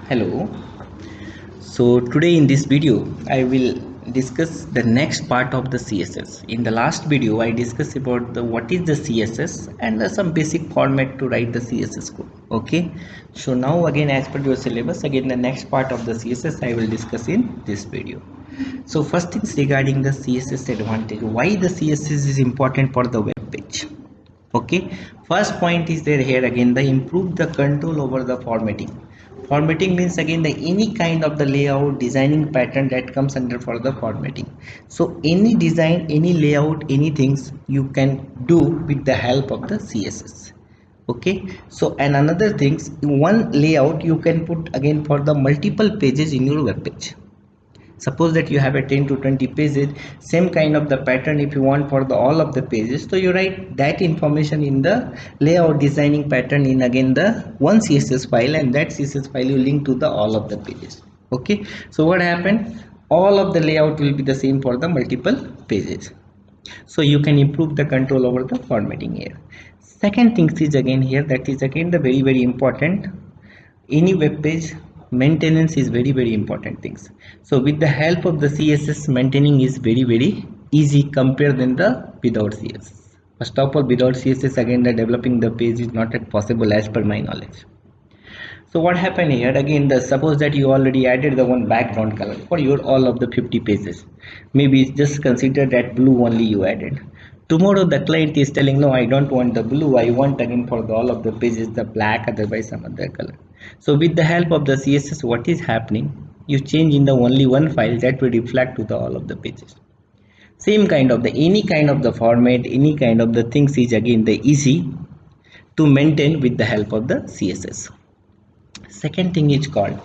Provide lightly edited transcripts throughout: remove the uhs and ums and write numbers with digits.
Hello. So today in this video I will discuss the next part of the CSS. In the last video I discussed about the what is the CSS and some basic format to write the CSS code. Okay. So now again, as per your syllabus, again the next part of the CSS I will discuss in this video. So first things regarding the CSS advantage, why the CSS is important for the web page. Okay, first point is there here again, the improve the control over the formatting. Formatting means again the any kind of the layout designing pattern that comes under for the formatting. So any design, any layout, anything you can do with the help of the CSS. Okay, so and another things, one layout you can put again for the multiple pages in your web page. Suppose that you have a 10 to 20 pages, same kind of the pattern if you want for the all of the pages, so you write that information in the layout designing pattern in again the one CSS file, and that CSS file you link to the all of the pages. Okay, so what happened, all of the layout will be the same for the multiple pages, so you can improve the control over the formatting here. Second thing is again here, that is again the very important, any web page maintenance is very important things. So with the help of the CSS, maintaining is very easy compared than the without CSS. First of all, without CSS again the developing the page is not yet possible as per my knowledge. So what happened here again, the suppose that you already added the one background color for your all of the 50 pages, maybe just consider that blue only you added. Tomorrow the client is telling, no, I don't want the blue, I want again for the all of the pages the black, otherwise some other color. So with the help of the CSS, what is happening, you change in the only one file that will reflect to the all of the pages. Same kind of the any kind of the format, any kind of the things is again the easy to maintain with the help of the CSS. Second thing is called,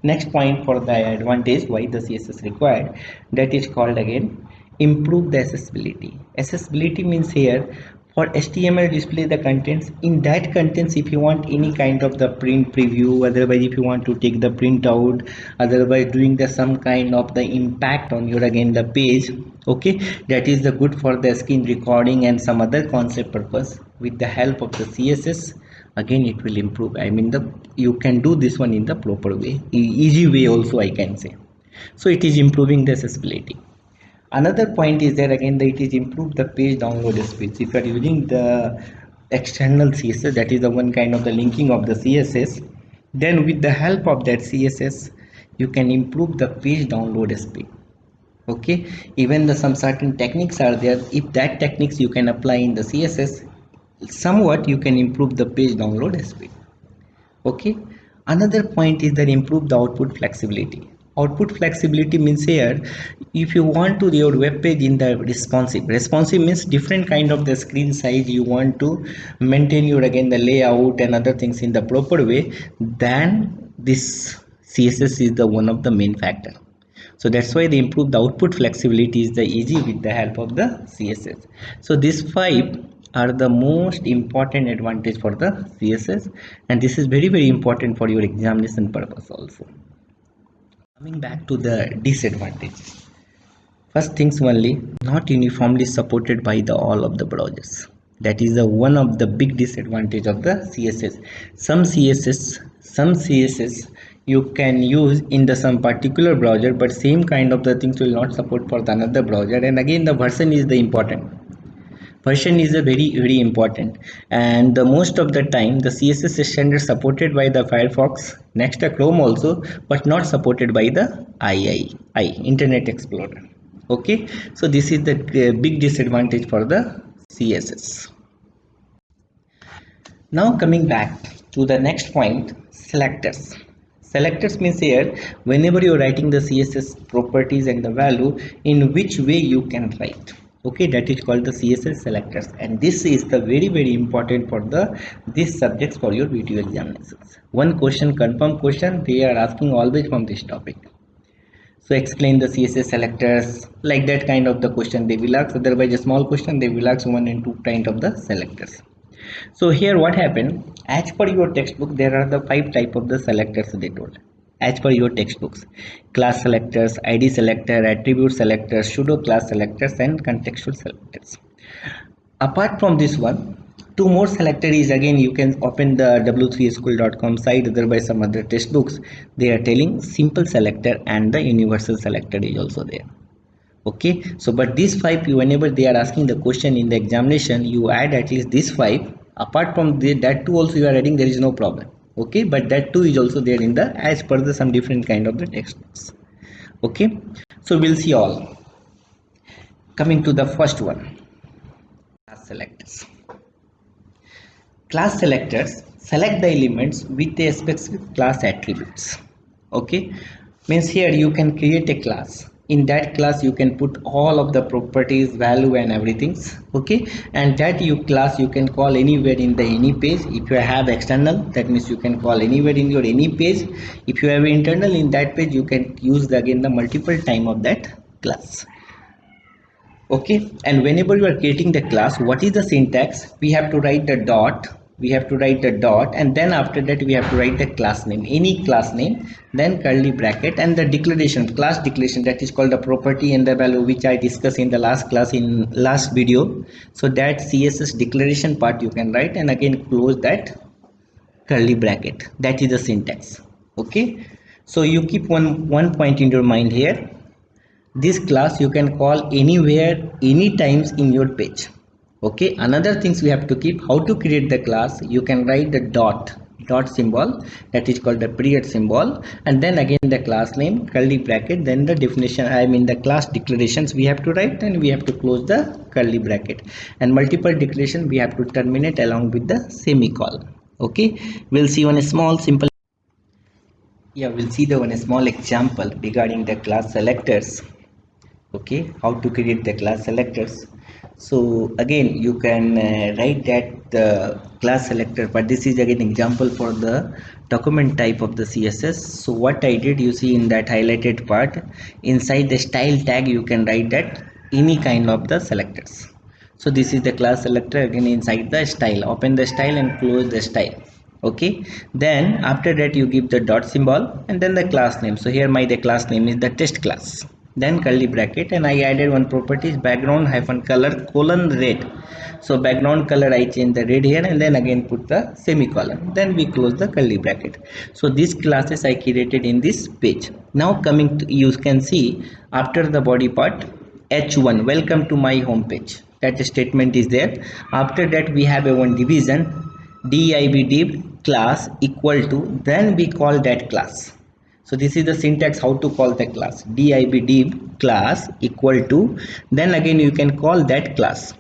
next point for the advantage why the CSS required, that is called again improve the accessibility. Accessibility means here for HTML display the contents, in that contents if you want any kind of the print preview, otherwise if you want to take the print out, otherwise doing the some kind of the impact on your again the page. Okay, that is the good for the screen recording and some other concept purpose. With the help of the CSS again it will improve, I mean the you can do this one in the proper way, easy way also I can say. So it is improving the accessibility. Another point is there again that it is improve the page download speed. If you are using the external CSS, that is the one kind of the linking of the CSS, then with the help of that CSS you can improve the page download speed. Okay, even the some certain techniques are there, if that techniques you can apply in the CSS, somewhat you can improve the page download speed. Okay, another point is that improve the output flexibility. Output flexibility means here, if you want to your web page in the responsive means different kind of the screen size, you want to maintain your again the layout and other things in the proper way, then this CSS is the one of the main factor. So that's why the improved output flexibility is the easy with the help of the CSS. So these five are the most important advantage for the CSS, and this is very important for your examination purpose also. Coming back to the disadvantages, first things only, not uniformly supported by the all of the browsers. That is the one of the big disadvantage of the CSS. Some CSS you can use in the some particular browser, but same kind of the things will not support for the another browser. And again the version is the important. Version is a very important, and the most of the time the CSS standard supported by the Firefox, next the Chrome also, but not supported by the Internet Explorer. Okay, so this is the big disadvantage for the CSS. Now coming back to the next point, selectors. Selectors means here, whenever you're writing the CSS properties and the value, in which way you can write. Okay, that is called the CSS selectors, and this is the very important for the these subjects for your video examinations. One question, confirm question, they are asking always from this topic. So explain the CSS selectors, like that kind of the question they will ask. Otherwise a small question they will ask one and two kind of the selectors. So here what happened, as per your textbook there are the 5 type of the selectors they told. As per your textbooks, class selectors, id selector, attribute selectors, pseudo class selectors and contextual selectors. Apart from this one, two more selector is, again you can open the w3school.com site, otherwise some other textbooks, they are telling simple selector and the universal selector is also there. Okay, so but these 5, whenever they are asking the question in the examination, you add at least these 5. Apart from that two also you are adding, there is no problem. Okay, but that too is also there in the, as per the some different kind of the textbooks. Okay, so we'll see all. Coming to the first one, class selectors. Class selectors select the elements with a specific class attributes. Okay, means here you can create a class. In that class you can put all of the properties, value and everything. Okay, and that you class you can call anywhere in the any page. If you have external, that means you can call anywhere in your any page. If you have internal, in that page you can use again the multiple time of that class. Okay, and whenever you are creating the class, what is the syntax? We have to write the dot, and then after that we have to write the class name, any class name, then curly bracket and the declaration, class declaration, that is called the property and the value, which I discussed in the last class, in last video. So that CSS declaration part you can write and again close that curly bracket. That is the syntax. Okay, so you keep one point in your mind here. This class you can call anywhere, any times in your page. Okay, another things we have to keep, how to create the class, you can write the dot symbol, that is called the period symbol, and then again the class name, curly bracket, then the definition, I mean the class declarations we have to write, and we have to close the curly bracket, and multiple declaration we have to terminate along with the semicolon. Okay, we'll see one small simple, yeah, we'll see the one small example regarding the class selectors. Okay, how to create the class selectors. So again you can write that the class selector, but this is again example for the document type of the CSS. So what I did, you see in that highlighted part, inside the style tag you can write that any kind of the selectors. So this is the class selector, again inside the style, open the style and close the style. Okay, then after that you give the dot symbol and then the class name. So here my the class name is the test class, then curly bracket, and I added one property, background hyphen color colon red. So background color I change the red here, and then again put the semicolon, then we close the curly bracket. So these classes I created in this page. Now coming to, you can see after the body part, h1 welcome to my home page, that statement is there. After that we have a one division, div div class equal to, then we call that class. So this is the syntax how to call the class, div div class equal to, then again you can call that class.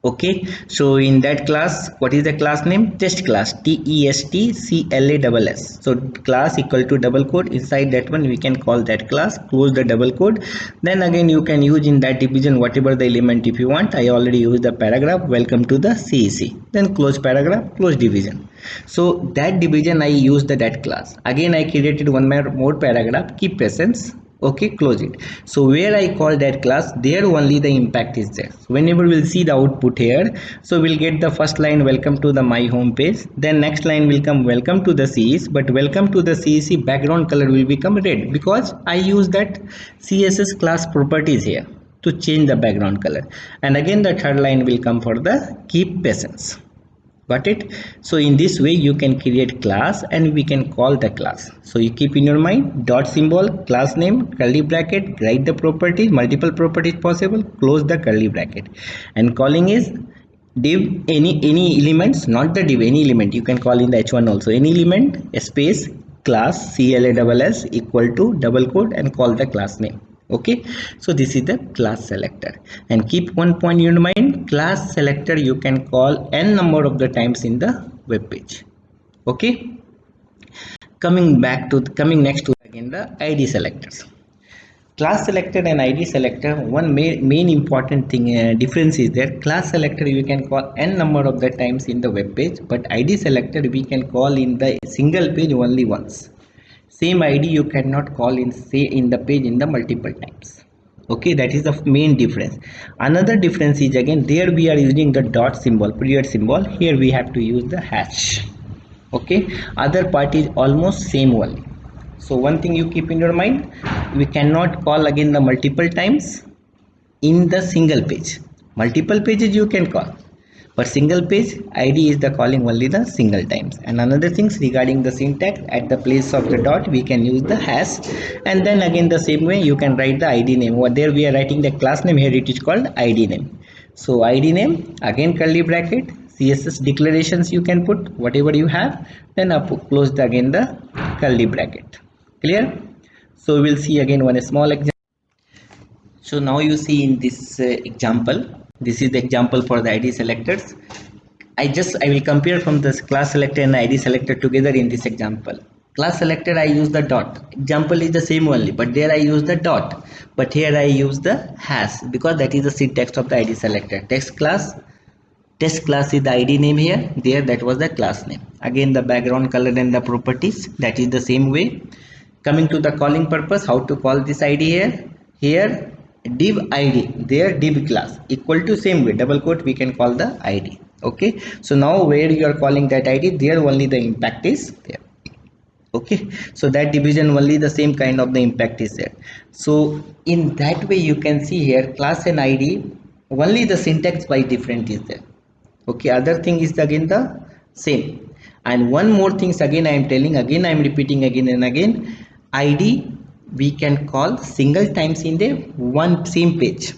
Okay, so in that class, what is the class name? Test class, TESTCLASS. So class equal to double quote, inside that one we can call that class, close the double quote, then again you can use in that division whatever the element if you want. I already used the paragraph, welcome to the CEC, then close paragraph, close division. So that division I used that class. Again I created one more paragraph, keep patience. Okay, close it. So where I call that class, there only the impact is there. So whenever we'll see the output here, so we'll get the first line, welcome to the my home page, then next line will come welcome to the CEC, but welcome to the CEC background color will become red because I use that CSS class properties here to change the background color, and again the third line will come for the keep patience. Got it? So in this way you can create class and we can call the class. So you keep in your mind dot symbol, class name, curly bracket, write the properties, multiple properties possible, close the curly bracket, and calling is div any elements, not the div, any element you can call in the h1 also, any element space class class equal to double quote and call the class name. Okay, so this is the class selector, and keep one point in mind, class selector you can call n number of the times in the web page. Okay, coming next to again the id selectors. Class selector and id selector, one main important thing difference is there. Class selector you can call n number of the times in the web page, but id selector we can call in the single page only once. Same id you cannot call in say in the page in the multiple times. Okay, that is the main difference. Another difference is, again, there we are using the dot symbol, period symbol. Here we have to use the hash. Okay, other part is almost same only. So one thing you keep in your mind, we cannot call again the multiple times in the single page. Multiple pages you can call, but single page id is the calling only the single times. And another things regarding the syntax, at the place of the dot we can use the hash, and then again the same way you can write the id name. What there we are writing the class name, here it is called id name. So id name, again curly bracket, css declarations you can put whatever you have, then up close the again the curly bracket. Clear? So we will see again one small example. So now you see in this example, this is the example for the id selectors. I will compare from this class selector and id selector together in this example. Class selector I use the dot. Example is the same only, but there I use the dot. But here I use the hash because that is the syntax of the id selector. Text class is the id name here. There that was the class name. Again the background color and the properties, that is the same way. Coming to the calling purpose, how to call this id here? Here div id, there div class equal to same way double quote we can call the id. Okay, so now where you are calling that id, there only the impact is there. Okay, so that division only the same kind of the impact is there. So in that way you can see here class and id only the syntax by different is there. Okay, other thing is again the same. And one more things again I am telling, again I am repeating again and again, id we can call single times in the one same page,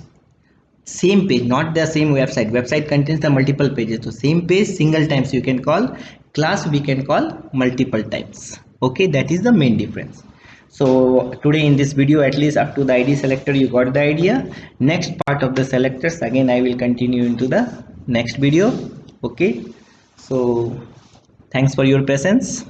not the same website contains the multiple pages. So same page single times you can call, class we can call multiple times. Okay, that is the main difference. So today in this video, at least up to the id selector you got the idea. Next part of the selectors again I will continue into the next video. Okay, so thanks for your presence.